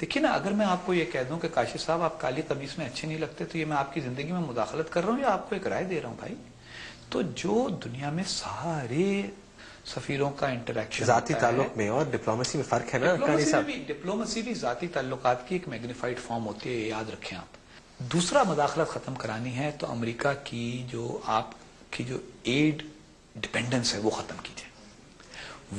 دیکھیے نا، اگر میں آپ کو یہ کہہ دوں کہ کاشف صاحب آپ کالی قمیص میں اچھے نہیں لگتے، تو یہ میں آپ کی زندگی میں مداخلت کر رہا ہوں یا آپ کو ایک رائے دے رہا ہوں بھائی؟ تو جو دنیا میں سارے سفیروں کا انٹریکشن ذاتی تعلق میں اور ڈپلومیسی میں فرق ہے نا قانی صاحب. ڈپلومیسی بھی ذاتی تعلقات کی ایک میگنیفائڈ فارم ہوتی ہے، یاد رکھیں آپ. دوسرا مداخلت ختم کرانی ہے تو امریکہ کی جو آپ کی جو ایڈ ڈپینڈنس ہے وہ ختم کیجیے.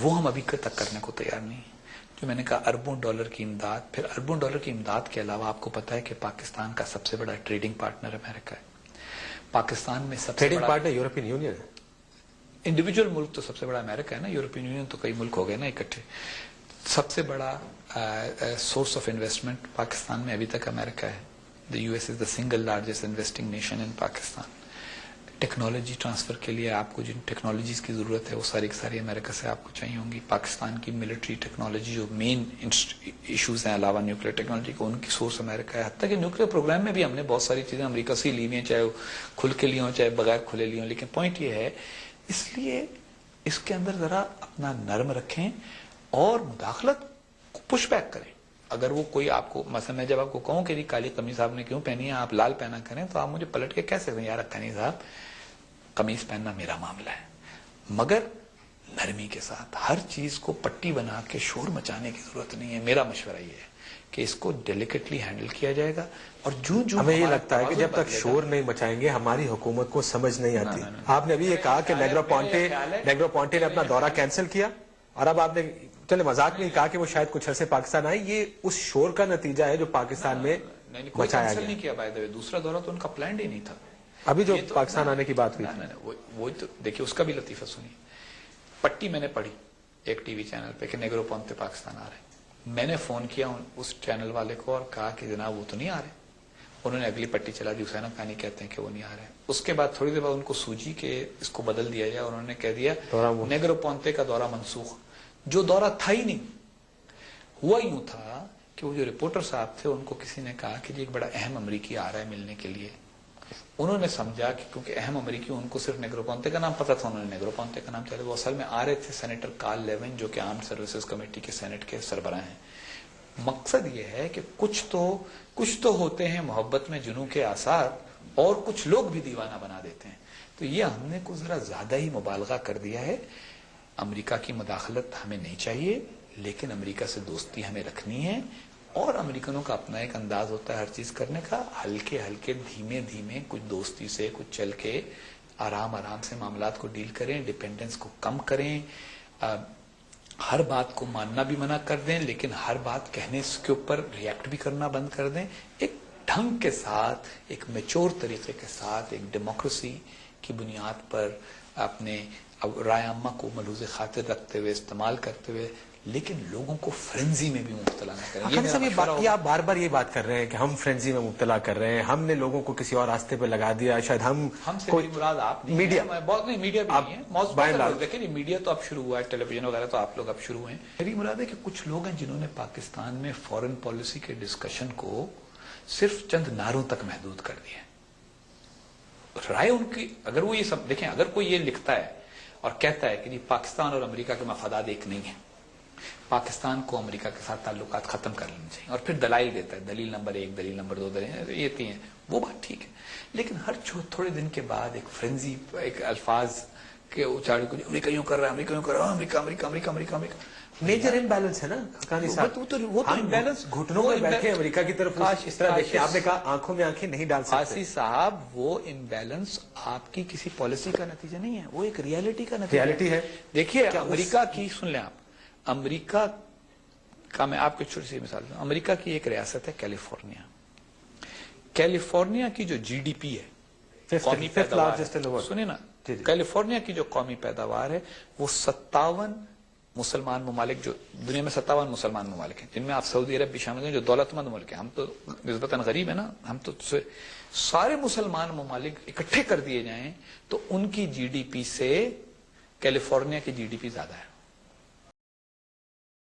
وہ ہم ابھی تک کرنے کو تیار نہیں ہیں. جو میں نے کہا اربوں ڈالر کی امداد، پھر اربوں ڈالر کی امداد کے علاوہ آپ کو پتا ہے کہ پاکستان کا سب سے بڑا ٹریڈنگ پارٹنر امریکہ ہے. پاکستان میں سب سے ٹریڈنگ بڑا پارٹنر یورپین یونین ہے. انڈیویجول ملک تو سب سے بڑا امریکہ ہے نا، یورپین یونین تو کئی ملک ہو گئے نا اکٹھے. سب سے بڑا سورس آف انویسٹمنٹ پاکستان میں ابھی تک امریکہ ہے. The U S is the single largest investing nation in Pakistan. Technology transfer کے لیے آپ کو جن ٹیکنالوجیز کی ضرورت ہے وہ ساری کی ساری امریکہ سے آپ کو چاہیے ہوں گی. پاکستان کی ملٹری ٹیکنالوجی جو مین ایشوز ہیں علاوہ نیوکلیر ٹیکنالوجی کو، ان کی سورس امریکہ ہے. حتیٰ کہ نیوکلیر پروگرام میں بھی ہم نے بہت ساری چیزیں امریکہ سے لی ہوئی ہیں، چاہے وہ کھل کے لی ہوں چاہے بغیر کھلے لی ہوں. لیکن پوائنٹ یہ ہے، اس لیے اس کے اندر ذرا اپنا نرم رکھیں اور مداخلت پش بیک کریں. اگر وہ کوئی آپ کو، مثلا میں جب آپ کو کہوں کہ کالی قمیص آپ نے کیوں پہنی ہے، آپ لال پہنا کریں، تو آپ مجھے پلٹ کے کہہ سکتے ہیں یار قانی صاحب قمیص پہننا میرا معاملہ ہے، مگر نرمی کے ساتھ. ہر چیز کو پٹی بنا کے شور مچانے کی ضرورت نہیں ہے. میرا مشورہ یہ ہے کہ اس کو ڈیلیکیٹلی ہینڈل کیا جائے گا. اور ہمیں یہ لگتا ہے کہ جب تک شور نہیں مچائیں گے ہماری حکومت کو سمجھ نہیں آتی. آپ نے ابھی یہ کہا کہ نیگرو پونٹے نے اپنا دورہ کینسل کیا، اور اب آپ نے چلے مذاق میں کہا کہ وہ شاید کچھ عرصے پاکستان آئے. یہ اس شور کا نتیجہ ہے جو پاکستان میں مچایا گیا. نہیں کیا بھائی، دوسرا دورہ تو ان کا پلانڈ ہی نہیں تھا. ابھی جو پاکستان آنے کی بات ہوئی تھی، وہ تو دیکھیے اس کا بھی لطیفہ سنیے. پٹی میں نے پڑھی ایک ٹی وی چینل پہ کہ نیگرو پونتے پاکستان آ رہے ہیں. میں نے فون کیا اس چینل والے کو اور کہا کہ جناب وہ تو نہیں آ رہے. انہوں نے اگلی پٹی چلا دی، حسین حقانی کہتے ہیں کہ وہ نہیں آ رہے ہیں. اس کے بعد تھوڑی دیر بعد ان کو سوجی کہ اس کو بدل دیا جائے، انہوں نے کہہ دیا نیگرو پونتے کا دورہ منسوخ. جو دورہ تھا ہی نہیں. ہوا یوں تھا کہ وہ جو رپورٹر صاحب تھے ان کو کسی نے کہا کہ جی ایک بڑا اہم امریکی آ رہا ہے ملنے کے لیے. انہوں نے سمجھا کہ کیونکہ اہم امریکی ان کو صرف نیگرو پونتے کا نام پتا تھا، انہوں نے نیگرو پونتے کا نام چلا. وہ اصل میں آ رہے تھے سینیٹر کارل لیون جو کہ آرمڈ سروسز کمیٹی کے سینٹ کے سربراہ ہیں. مقصد یہ ہے کہ کچھ تو ہوتے ہیں محبت میں جنوں کے آثار، اور کچھ لوگ بھی دیوانہ بنا دیتے ہیں. تو یہ ہم نے کچھ ذرا زیادہ ہی مبالغہ کر دیا ہے. امریکہ کی مداخلت ہمیں نہیں چاہیے، لیکن امریکہ سے دوستی ہمیں رکھنی ہے. اور امریکنوں کا اپنا ایک انداز ہوتا ہے ہر چیز کرنے کا، ہلکے ہلکے دھیمے دھیمے کچھ دوستی سے کچھ چل کے آرام سے معاملات کو ڈیل کریں. ڈیپینڈنس کو کم کریں. ہر بات کو ماننا بھی منع کر دیں، لیکن ہر بات کہنے کے اوپر ریئیکٹ بھی کرنا بند کر دیں. ایک ڈھنگ کے ساتھ، ایک میچور طریقے کے ساتھ، ایک ڈیموکریسی کی بنیاد پر اپنے رائے عامہ کو ملحوظ خاطر رکھتے ہوئے استعمال کرتے ہوئے، لیکن لوگوں کو فرینزی میں بھی مبتلا نہ کریں. یہ آپ بار بار یہ بات کر رہے ہیں کہ ہم فرینزی میں مبتلا کر رہے ہیں، ہم نے لوگوں کو کسی اور راستے پہ لگا دیا. شاید ہم سے کوئی مراد آپ نہیں میڈیا بہت نہیں، میڈیا بھی نہیں ہے. دیکھیں میڈیا تو اب شروع ہوا ہے، ٹیلی ویژن وغیرہ تو آپ لوگ اب شروع ہیں. میری مراد ہے کہ کچھ لوگ ہیں جنہوں نے پاکستان میں فارن پالیسی کے ڈسکشن کو صرف چند نعروں تک محدود کر دیا. رائے ان کی، اگر وہ یہ سب دیکھیں، اگر کوئی یہ لکھتا ہے اور کہتا ہے کہ جی پاکستان اور امریکہ کے مفادات ایک نہیں ہیں، پاکستان کو امریکہ کے ساتھ تعلقات ختم کر لینے چاہیے، اور پھر دلائل دیتا ہے، دلیل نمبر 1، دلیل نمبر 2، یہ 3 ہیں، وہ بات ٹھیک ہے. لیکن ہر تھوڑے دن کے بعد ایک فرینزی، ایک الفاظ کے اچاڑی کو، امریکہ یوں کر رہا ہے، امریکہ یوں کر رہا ہے، امریکہ امریکہ امریکہ امریکہ امریکہ. میجر امبیلنس ہے نا حقانی صاحب. وہ تو امبیلنس گھٹنوں میں بیٹھے امریکہ کی طرف اس طرح دیکھیں. آپ نے کہا آنکھوں میں آنکھیں نہیں ڈال سکتے. قاضی صاحب وہ امبیلنس آپ کی کسی پالیسی کا نتیجہ نہیں ہے، وہ ایک ریالٹی کا نتیجہ ہے. دیکھیے امریکہ کی، سن لیں آپ، امریکہ کا میں آپ کو چھوٹی سی مثال دوں. امریکہ کی ایک ریاست ہے کیلیفورنیا. کیلیفورنیا کی جو جی ڈی پی ہے، قومی پیداوار، سنیں نا، کیلیفورنیا کی جو قومی پیداوار ہے وہ 57 مسلمان ممالک، جو دنیا میں 57 مسلمان ممالک ہیں جن میں آپ سعودی عرب بھی شامل ہیں جو دولت مند ملک ہیں. ہم تو نسبتاً غریب ہیں نا، ہم تو سارے مسلمان ممالک اکٹھے کر دیے جائیں تو ان کی جی ڈی پی سے کیلیفورنیا کی جی ڈی پی زیادہ ہے.